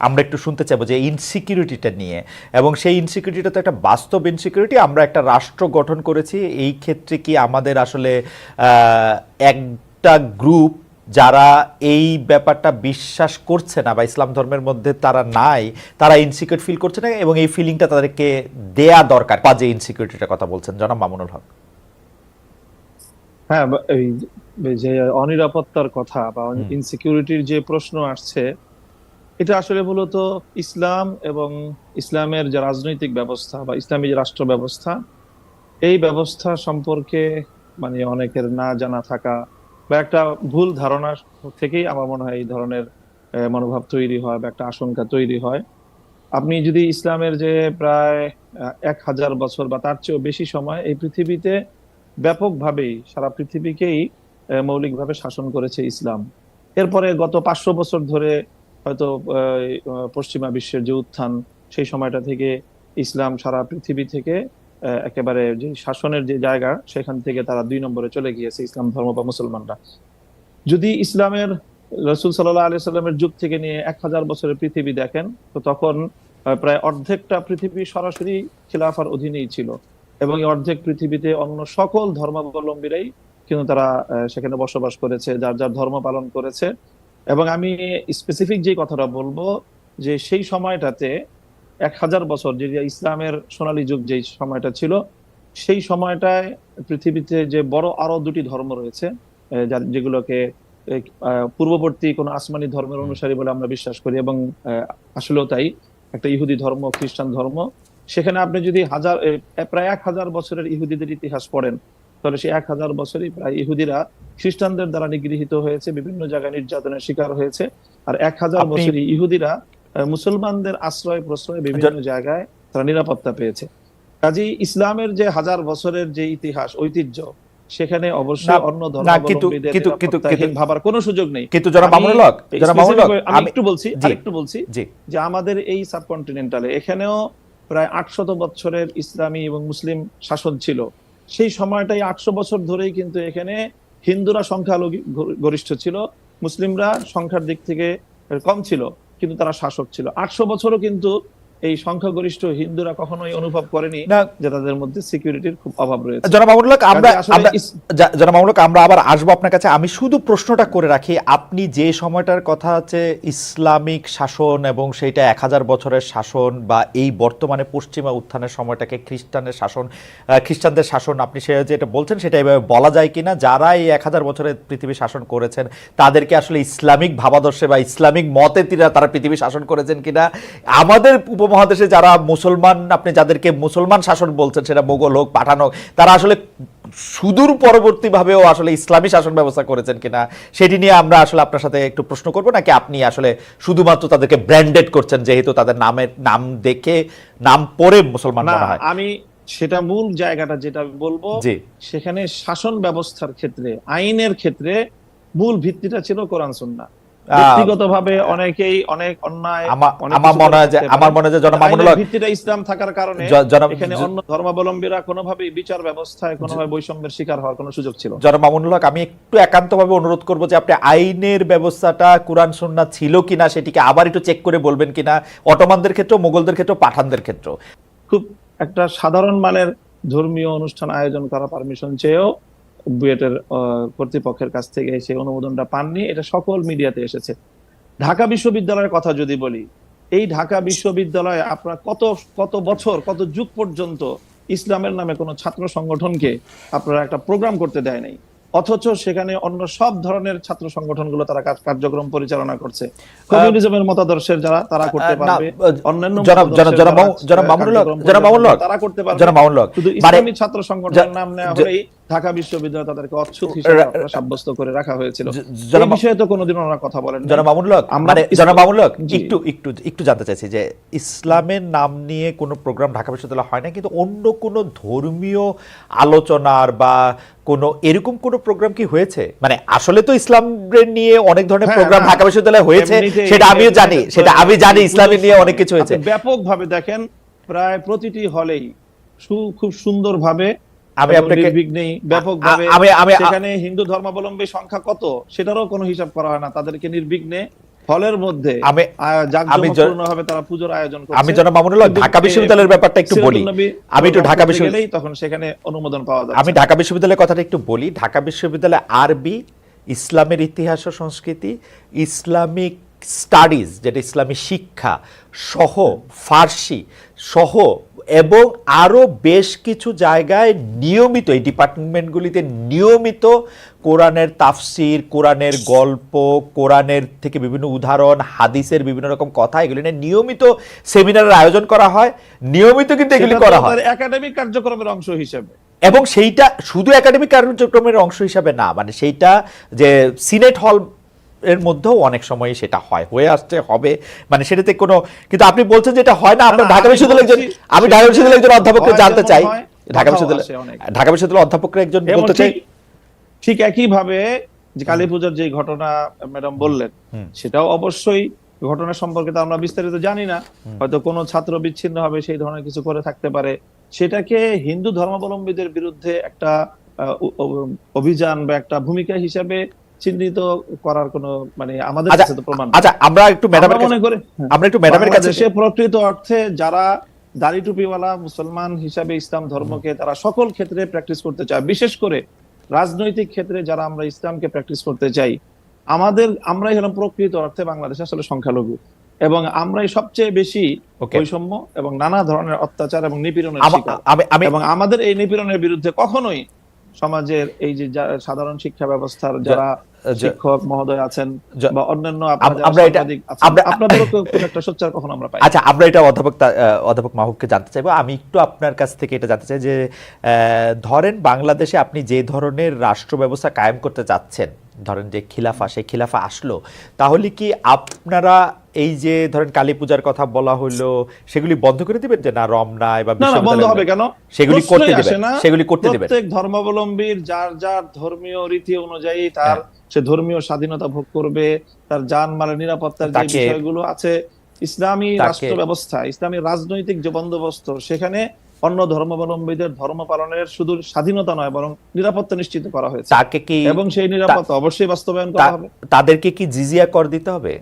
আমরা একটু শুনতে চাইবো যে ইনসিকিউরিটিটা নিয়ে, এবং সেই ইনসিকিউরিটিটা তো একটা বাস্তব ইনসিকিউরিটি। আমরা একটা রাষ্ট্র গঠন করেছি, এই ক্ষেত্রে কি আমাদের আসলে একটা গ্রুপ যারা এই ব্যাপারটা বিশ্বাস করছে না বা ইসলাম ধর্মের মধ্যে তারা নাই, তারা ইনসিকিউর ফিল করছে না, এবং এই ফিলিংটা তাদেরকে দেয়া দরকার, বা যে ইনসিকিউরিটিটার কথা বলছেন জনাব মামুনুল হক। হ্যাঁ, এই যে অনিরাপত্তার কথা বা ইনসিকিউরিটির যে প্রশ্ন আসছে, এটা আসলে মূলত ইসলাম এবং ইসলামের যে রাজনৈতিক ব্যবস্থা বা ইসলামী যে রাষ্ট্র ব্যবস্থা, এই ব্যবস্থা সম্পর্কে মানে অনেকের না জানা থাকা বা একটা ভুল ধারণা থেকেই আমার মনে হয় এই ধরনের মনোভাব তৈরি হয় বা একটা আশঙ্কা তৈরি হয়। আপনি যদি ইসলামের যে প্রায় 1000 বছর বা তার চেয়েও বেশি সময় এই পৃথিবীতে ব্যাপকভাবেই সারা পৃথিবীকেই মৌলিকভাবে শাসন করেছে ইসলাম। এরপরে গত 500 বছর ধরে হয়তো পশ্চিমা বিশ্বের যে উত্থান, সেই সময়টা থেকে ইসলাম সারা পৃথিবী থেকে একেবারে যে শাসনের যে জায়গা, সেখান থেকে তারা 2 নম্বরে চলে গিয়েছে ইসলাম ধর্ম বা মুসলমানরা। যদি ইসলামের রসুল সাল্লাল্লাহু আলাইহি সাল্লামের যুগ থেকে নিয়ে 1000 বছরের পৃথিবী দেখেন, তো তখন প্রায় অর্ধেকটা পৃথিবী সরাসরি খিলাফার অধীনেই ছিল, এবং এই অর্ধেক পৃথিবীতে অন্য সকল ধর্মাবলম্বীরাই কিন্তু তারা সেখানে বসবাস করেছে, যার যার ধর্ম পালন করেছে। এবং আমি স্পেসিফিক যে কথাটা বলবো, যে সেই সময়টাতে 1000 বছর যে ইসলামের সোনালী যুগ যে সময়টা ছিল, সেই সময়টায় পৃথিবীতে যে বড় আরো দুটি ধর্ম রয়েছে, যেগুলোকে পূর্ববর্তী কোন আসমানি ধর্মের অনুসারী বলে আমরা বিশ্বাস করি, এবং আসলেও তাই, একটা ইহুদি ধর্ম, খ্রিস্টান ধর্ম। সেখানে আপনি যদি প্রায় 1000 বছরের ইহুদিদের ইতিহাস পড়েন, তাহলে সেই 1000 বছরই প্রায় ইহুদিরা খ্রিস্টানদের দ্বারা নিগৃহীত হয়েছে, বিভিন্ন জায়গায় নির্যাতনের শিকার হয়েছে। আর 1000 বছরই ইহুদিরা মুসলমানদের আশ্রয় প্রশ্রয় বিভিন্ন জায়গায় তারা নিরাপত্তা পেয়েছে। কাজী ইসলামের যে 1000 বছরের যে ইতিহাস, ঐতিহ্য, সেখানে অবশ্যই অন্য ধর্মাবলম্বীদের নিরাপত্তাহীন ভাবার কোনো সুযোগ নেই। কিন্তু জনাব মামুনুল হক, আমি একটু বলছি যে আমাদের এই সাবকন্টিনেন্টালে এখানেও প্রায় 800 বছরের ইসলামী এবং মুসলিম শাসন ছিল। সেই সময়টাই 800 বছর ধরেই কিন্তু এখানে হিন্দুরা সংখ্যাগরিষ্ঠ ছিল, মুসলিমরা সংখ্যার দিক থেকে কম ছিল, কিন্তু তারা শাসক ছিল। 800 বছরও কিন্তু এই সংখ্যাগরিষ্ঠ হিন্দুরা কখনোই অনুভব করেনি যে তাদের মধ্যে সিকিউরিটির খুব অভাব রয়েছে। জনাব মামুনুল হক, আমরা আবার আসবো আপনার কাছে। আমি শুধু প্রশ্নটা করে রাখি, আপনি যে সময়টার কথা আছে ইসলামিক শাসন এবং সেইটা 1000 বছরের শাসন, বা এই বর্তমানে পশ্চিমা উত্থানের সময়টাকে খ্রিস্টানদের শাসন, আপনি সে যেটা বলছেন সেটা এভাবে বলা যায় কিনা? যারা এই 1000 বছরের পৃথিবী শাসন করেছেন তাদেরকে আসলে ইসলামিক ভাবাদর্শে বা ইসলামিক মতে তারা পৃথিবী শাসন করেছেন কিনা? আমাদের উপমহাদেশে যারা মুসলমান, আপনি যাদেরকে মুসলমান শাসন বলছেন, সেটা মোগল হোক, পাঠান হোক, তারা আসলে সুদূর পরবর্তীভাবেও আসলে ইসলামী শাসন ব্যবস্থা করেছেন কিনা, সেটি নিয়ে আমরা আসলে আপনার সাথে একটু প্রশ্ন করবো। নাকি আপনি আসলে শুধুমাত্র তাদেরকে ব্র্যান্ডেড করছেন, যেহেতু তাদের নাম দেখে, নাম পড়ে মুসলমান মনে হয়? আমি সেটা মূল জায়গাটা যেটা বলবো, সেখানে শাসন ব্যবস্থার ক্ষেত্রে, আইনের ক্ষেত্রে মূল ভিত্তিটা ছিল কোরআন সুন্নাহ। ব্যক্তিগতভাবে অনেকেই অনেক অন্যায়, আমার মনে হয় জনাব মামুনুল হক, ভিত্তিটা ইসলাম থাকার কারণে এখানে অন্য ধর্মাবলম্বীরা কোনোভাবেই বিচার ব্যবস্থায় কোনোভাবে বৈষম্যের শিকার হওয়ার কোনো সুযোগ ছিল। জনাব মামুনুল হক, আমি একটু একান্তভাবে অনুরোধ করবো যে আপনি আইনের ব্যবস্থাটা কোরআন সুন্নাহ ছিল কিনা সেটিকে আবার একটু চেক করে বলবেন কিনা, অটোমানদের ক্ষেত্রে, মোগলদের ক্ষেত্রে, পাঠানদের ক্ষেত্রে। খুব একটা সাধারণ মানের ধর্মীয় অনুষ্ঠান আয়োজন করা পারমিশন চেয়েও বুয়েটের কর্তৃপক্ষের কাছ থেকে সেই অনুমোদনটা পাননি। এটা সকল মিডিয়াতে এসেছে। ঢাকা বিশ্ববিদ্যালয়ের কথা যদি বলি, এই ঢাকা বিশ্ববিদ্যালয়ে আপনার কত বছর, কত যুগ পর্যন্ত ইসলামের নামে কোনো ছাত্র সংগঠনকে আপনারা একটা প্রোগ্রাম করতে দেয় নাই, অথচ সেখানে অন্য সব ধরনের ছাত্র সংগঠনগুলো তারা কার্যক্রম পরিচালনা করছে। কমিউনিজমের মতাদর্শের যারা, তারা করতে পারবে, অন্যান্য তারা করতে পারবে। শুধু ইসলামী ছাত্র সংগঠনের নাম নেওয়া হলেই ঢাকা বিশ্ববিদ্যালয় তাদেরকে অচ্ছুত হিসেবে সাব্যস্ত করে রাখা হয়েছিল। এই বিষয়ে তো কোনোদিন ওনারা কথা বলেন। জনাব মামুনুল হক, একটু জানতে চাইছি যে ইসলামের নাম নিয়ে কোনো প্রোগ্রাম ঢাকা বিশ্ববিদ্যালয় হয় না, কিন্তু অন্য কোনো ধর্মীয় আলোচনার বা কোনো এরকম কোনো প্রোগ্রাম কি হয়েছে? মানে আসলে তো ইসলাম নিয়ে অনেক ধরনের প্রোগ্রাম ঢাকা বিশ্ববিদ্যালয়ে হয়েছে, সেটা আমিও জানি, ইসলামের নিয়ে অনেক কিছু হয়েছে। ব্যাপকভাবে দেখেন, প্রায় প্রতিটি হলেই খুব সুন্দরভাবে, আমি আপনাকে সেখানে হিন্দু ধর্মাবলম্বী সংখ্যা কত সেটারও কোনো হিসাব করা হয় না, তাদেরকে নির্বিঘ্নে হলের মধ্যে আমি জাঁকজমকপূর্ণভাবে তারা পূজার আয়োজন করছে। আমি জনাব মামুনুল হক ঢাকা বিশ্ববিদ্যালয়ের ব্যাপারটা একটু বলি। আমি একটু ঢাকা বিশ্ববিদ্যালয় তখন সেখানে অনুমোদন পাওয়া যাচ্ছে। আমি ঢাকা বিশ্ববিদ্যালয়ের কথাটা একটু বলি। ঢাকা বিশ্ববিদ্যালয় আরবি, ইসলামের ইতিহাস ও সংস্কৃতি, ইসলামিক স্টাডিজ যেটা ইসলামী শিক্ষা সহ, ফার্সি সহ এবং আরও বেশ কিছু জায়গায় নিয়মিত এই ডিপার্টমেন্টগুলিতে নিয়মিত কোরআনের তাফসির, কোরআনের গল্প, কোরআনের থেকে বিভিন্ন উদাহরণ, হাদিসের বিভিন্ন রকম কথা, এগুলি নিয়ে নিয়মিত সেমিনারের আয়োজন করা হয়। নিয়মিত কিন্তু এগুলি করা হয় একাডেমিক কার্যক্রমের অংশ হিসেবে, এবং সেইটা শুধু একাডেমিক কার্যক্রমের অংশ হিসাবে না, মানে সেইটা যে সিনেট হল এর মধ্যেও অনেক সময় সেটা হয়ে আসছে, হবে, মানে সেটাতে কোনো, কিন্তু আপনি বলছেন যে এটা হয় না। আপনার ঢাকা বিশ্ববিদ্যালয়ের একজন, আমি ঢাকা বিশ্ববিদ্যালয়ের একজন অধ্যাপককে জানতে চাই, ঢাকা বিশ্ববিদ্যালয়ের অধ্যাপককে একজন বলতে চাই, ঠিক একই ভাবে যে কালী পূজার যে ঘটনা ম্যাডাম বললেন, সেটাও অবশ্যই ঘটনা সম্পর্কে তো আমরা বিস্তারিত জানি না, হয়তো কোনো ছাত্র বিচ্ছিন্ন হবে সেই ধরনের কিছু করে থাকতে পারে, সেটাকে হিন্দু ধর্মাবলম্বীদের বিরুদ্ধে একটা অভিযান বা একটা ভূমিকা হিসাবে চিহ্নিত করার কোনো মানে আমাদের কাছে তো প্রমাণ। আচ্ছা, আমরা একটু ম্যাডামের কাছে প্রকৃত অর্থে যারা দাড়ি টুপিওয়ালা মুসলমান হিসাবে ইসলাম ধর্মকে তারা সকল ক্ষেত্রে প্র্যাকটিস করতে চায়, বিশেষ করে রাজনৈতিক ক্ষেত্রে যারা আমরা ইসলামকে প্র্যাকটিস করতে চাই, আমরাই হলাম প্রকৃত অর্থে বাংলাদেশে আসলে সংখ্যালঘু, এবং আমরাই সবচেয়ে বেশি বৈষম্য এবং নানা ধরনের অত্যাচার এবং নিপীড়নের শিকার, এবং আমাদের এই নিপীড়নের বিরুদ্ধে কখনোই সমাজের এই যে সাধারণ শিক্ষা ব্যবস্থার যারা শিক্ষক মহোদয় আছেন বা অন্যান্য আপনাদেরও খুব একটা সোচ্চার কখনো আমরা পাই। আচ্ছা, আমরা এটা অধ্যাপক মাহবুবকে জানতে চাইবো। আমি একটু আপনার কাছ থেকে এটা জানতে চাই যে ধরেন বাংলাদেশে আপনি যে ধরনের রাষ্ট্র ব্যবস্থা কায়েম করতে চাচ্ছেন, ধরেন যে খিলাফা, সেই খিলাফা আসলো, তাহলে কি আপনারা এই যে ধরেন কালী পূজার কথা বলা হলো সেগুলি বন্ধ করে দিবেন, যে না রমনায় বা বন্ধ হবে কেন, সেগুলি করতে দিবেন? প্রত্যেক ধর্মাবলম্বীর যার যার ধর্মীয় রীতি অনুযায়ী তার সে ধর্মীয় স্বাধীনতা ভোগ করবে, তার জানমালের নিরাপত্তার যে বিষয়গুলো আছে, ইসলামী রাষ্ট্র ব্যবস্থা, ইসলামী রাজনৈতিক যে বন্দোবস্ত, সেখানে অন্য ধর্মাবলম্বীদের ধর্ম পালনের শুধু স্বাধীনতা নয় বরং নিরাপত্তা নিশ্চিত করা হয়েছে, এবং সেই নিরাপত্তা অবশ্যই বাস্তবায়ন করা হবে। তাদেরকে কি জিজিয়া কর দিতে হবে?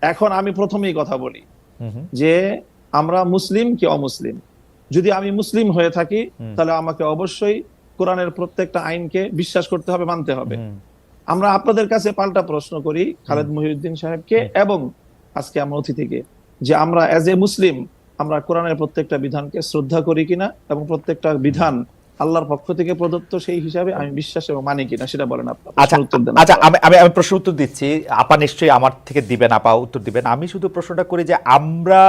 এখন আমি প্রথমেই কথা বলি যে আমরা মুসলিম কি অমুসলিম, যদি আমি মুসলিম হয়ে থাকি তাহলে আমাকে অবশ্যই কোরআনের প্রত্যেকটা আইনকে বিশ্বাস করতে হবে, মানতে হবে। আমরা আপনাদের কাছে পাল্টা প্রশ্ন করি খালেদ মহিউদ্দিন সাহেবকে এবং আজকে আমরা অতিথিকে, যে আমরা এজ এ মুসলিম আমরা কোরআনের প্রত্যেকটা বিধানকে শ্রদ্ধা করি কিনা, এবং প্রত্যেকটা বিধান আল্লাহর পক্ষ থেকে প্রদত্ত সেই হিসাবে আমি বিশ্বাস এবং মানি কিনা, সেটা বলেন আপনারা। আচ্ছা, আমি প্রশ্ন উত্তর দিচ্ছি, আপা নিশ্চয়ই আমার থেকে দিবেন, আপা উত্তর দিবেন। আমি শুধু প্রশ্নটা করি যে আমরা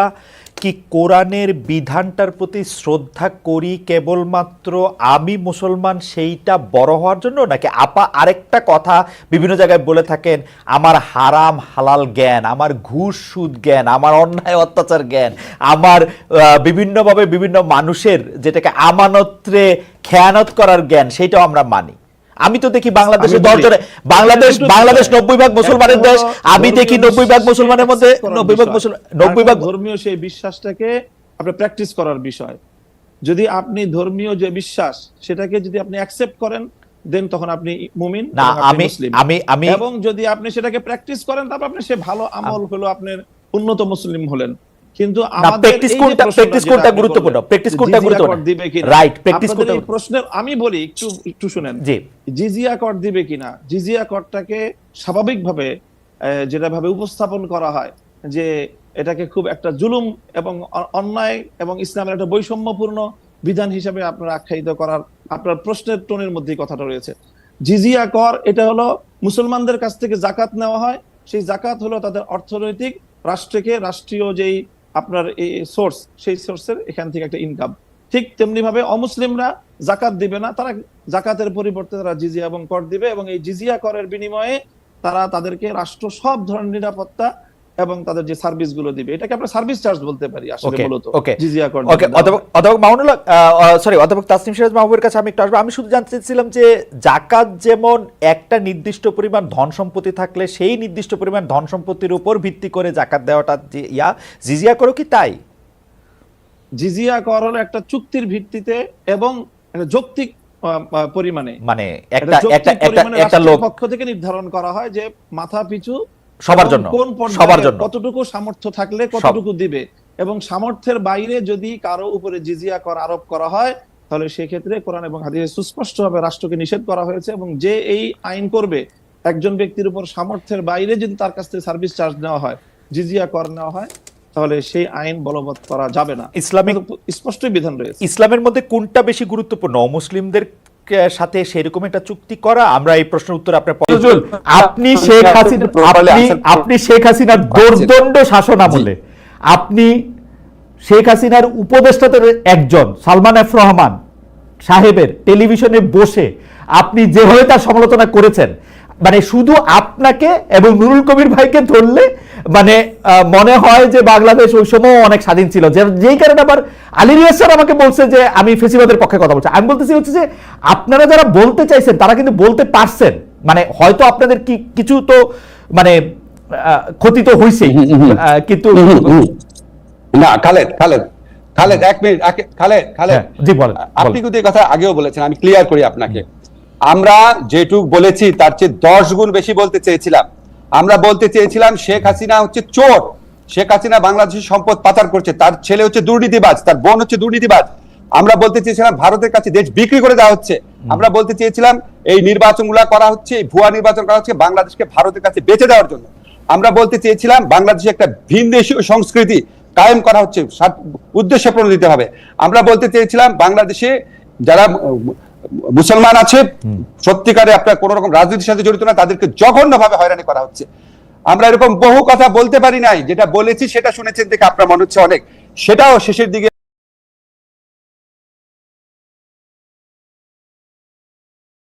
কি কোরআনের বিধানটার প্রতি শ্রদ্ধা করি কেবলমাত্র আমি মুসলমান সেইটা বড় হওয়ার জন্য, নাকি আপা আরেকটা কথা বিভিন্ন জায়গায় বলে থাকেন, আমার হারাম হালাল জ্ঞান, আমার ঘুষ সুদ জ্ঞান, আমার অন্যায় অত্যাচার জ্ঞান, আমার বিভিন্নভাবে বিভিন্ন মানুষের যেটাকে আমানত্রে খেয়ানত করার জ্ঞান, সেইটাও আমরা মানি? আমি তো দেখি বাংলাদেশে 10 জনে, বাংলাদেশ 90 ভাগ মুসলমানের দেশ, আমি দেখি 90 ভাগ মুসলমানের মধ্যে 90 ভাগ ধর্মীয় সেই বিশ্বাসটাকে আপনি প্র্যাকটিস করার বিষয়। যদি আপনি ধর্মীয় যে বিশ্বাস সেটাকে যদি আপনি অ্যাকসেপ্ট করেন, দেন তখন আপনি মুমিন না, আমি এবং যদি আপনি সেটাকে প্র্যাকটিস করেন তারপর আপনি সে ভালো আমল হলো, আপনার উন্নত মুসলিম হলেন। কিন্তু প্র্যাকটিস কোনটা গুরুত্বপূর্ণ, প্র্যাকটিস কোনটা গুরুত্বপূর্ণ, রাইট? প্র্যাকটিস কোনটা প্রশ্ন আমি বলি, একটু শুনেন। জি, জিজিয়া কর দিবে কিনা, জিজিয়া করটাকে স্বাভাবিকভাবে যেটা ভাবে উপস্থাপন করা হয় যে এটাকে খুব একটা জুলুম এবং অন্যায় এবং ইসলামের একটা বৈষম্যপূর্ণ বিধান হিসাবে আপনারা আখ্যায়িত করার আপনার প্রশ্নের টোনের মধ্যেই কথাটা রয়েছে। জিজিয়া কর এটা হলো মুসলমানদের কাছ থেকে জাকাত নেওয়া হয়, সেই জাকাত হলো তাদের অর্থনৈতিক রাষ্ট্রীয় যেই আপনার এই সোর্স, সেই সোর্সের এখান থেকে একটা ইনকাম। ঠিক তেমনি ভাবে অমুসলিমরা জাকাত দিবে না, তারা জাকাতের পরিবর্তে তারা জিজিয়া এবং কর দিবে, এবং এই জিজিয়া করের বিনিময়ে তারা তাদেরকে রাষ্ট্র সব ধরনের নিরাপত্তা এবং তাদের যে সার্ভিস গুলো দিবে, এটাকে আমরা সার্ভিস চার্জ বলতে পারি আসলে মূলত জিজিয়া কর। ওকে, অধ্যাপক মামুনুল হক, সরি অধ্যাপক তাসনিম সিরাজ মাহবুবের কাছে আমি একটু আসবো। আমি শুধু জানতে চাইছিলাম যে জাকাত যেমন একটা নির্দিষ্ট পরিমাণ ধন সম্পত্তি থাকলে সেই নির্দিষ্ট পরিমাণ ধন সম্পত্তির উপর ভিত্তি করে জাকাত দেওয়াটা জিজিয়া করো কি তাই? জিজিয়া কর হলো একটা চুক্তির ভিত্তিতে এবং একটা যৌক্তিক পরিমাণে, মানে এটা একটা যৌক্তিক একটা একটা পরিমাণে একটা রাষ্ট্রের লোক পক্ষ থেকে নির্ধারণ করা হয় যে মাথা পিছু সবার এবং জন্য, কোন সবার পর্যায়ে জন্য। কতটুকু সামর্থ্য থাকলে কতটুকু দিবে, এবং সামর্থ্যের বাইরে যদি কারো উপরে জিজিয়া কর আরোপ করা হয় তাহলে সেক্ষেত্রে কোরআন এবং হাদিসে সুস্পষ্টভাবে রাষ্ট্রকে নিষেধ করা হয়েছে, এবং যে এই আইন করবে একজন ব্যক্তির উপর সামর্থ্যের বাইরে যদি তার কাছ থেকে সার্ভিস চার্জ নেওয়া হয়, জিজিয়া কর নেওয়া হয়, তাহলে সেই আইন বলবৎ করা যাবে না। ইসলামিক স্পষ্টই বিধান রয়েছে। ইসলামের মধ্যে কোনটা বেশি গুরুত্বপূর্ণ, অমুসলিমদের সাথে সেরকম একটা চুক্তি করা? আমরা এই প্রশ্নের উত্তর আপনার নজরুল, আপনি শেখ হাসিনা আপনি শেখ হাসিনার দোর্দণ্ড শাসন আমলে আপনি শেখ হাসিনার উপদেষ্টাদের একজন সালমান এফ রহমান সাহেবের টেলিভিশনে বসে আপনি যেভাবে তার সমালোচনা করেছেন, মানে শুধু আপনাকে এবং নুরুল কবির ভাইকে ধরলে মানে মনে হয় যে বাংলাদেশ ওই সময় অনেক স্বাধীন ছিল, যেই কারণে আবার আলী রিয়াজ স্যার আমাকে বলছে যে আমি ফেসিবাদের পক্ষে কথা বলছি। আমি বলতেছি হচ্ছে যে আপনারা যারা বলতে চাইছেন তারা কিন্তু বলতে পারছেন, মানে হয়তো আপনাদের কিছু তো মানে ক্ষতি তো হয়েছেই, কিন্তু না খালেদ খালেদ খালেদ এক মিনিট খালেদ খালেদ জি বলেন। আপনি কিন্তু এই কথা আগেও বলেছেন, আমি ক্লিয়ার করি আপনাকে। আমরা যেটুক বলেছি তার চেয়ে 10 গুণ বেশি বলতে চেয়েছিলাম। আমরা বলতে চেয়েছিলাম শেখ হাসিনা হচ্ছে চোর, শেখ হাসিনা বাংলাদেশের সম্পদ পাচার করছে, তার ছেলে হচ্ছে দুর্নীতিবাজ, তার বোন হচ্ছে দুর্নীতিবাজ। আমরা বলতে চেয়েছিলাম ভারতের কাছে দেশ বিক্রি করে দেওয়া হচ্ছে। আমরা বলতে চেয়েছিলাম এই নির্বাচনগুলো করা হচ্ছে, এই ভুয়া নির্বাচন করা হচ্ছে বাংলাদেশকে ভারতের কাছে বেচে দেওয়ার জন্য। আমরা বলতে চেয়েছিলাম বাংলাদেশে একটা ভিনদেশীয় সংস্কৃতি কায়েম করা হচ্ছে, উদ্দেশ্য প্রণোদিত হবে। আমরা বলতে চেয়েছিলাম বাংলাদেশে যারা মুসলমান আছে সত্যিকারে আপনার কোন রকম রাজনীতির সাথে জড়িত না, তাদেরকে জঘন্যভাবে হয়রানি করা হচ্ছে। আমরা এরকম বহু কথা বলতে পারি নাই, যেটা বলেছি সেটা শুনেছেন দেখে আপনার মনে হচ্ছে অনেক, সেটাও শেষের দিকে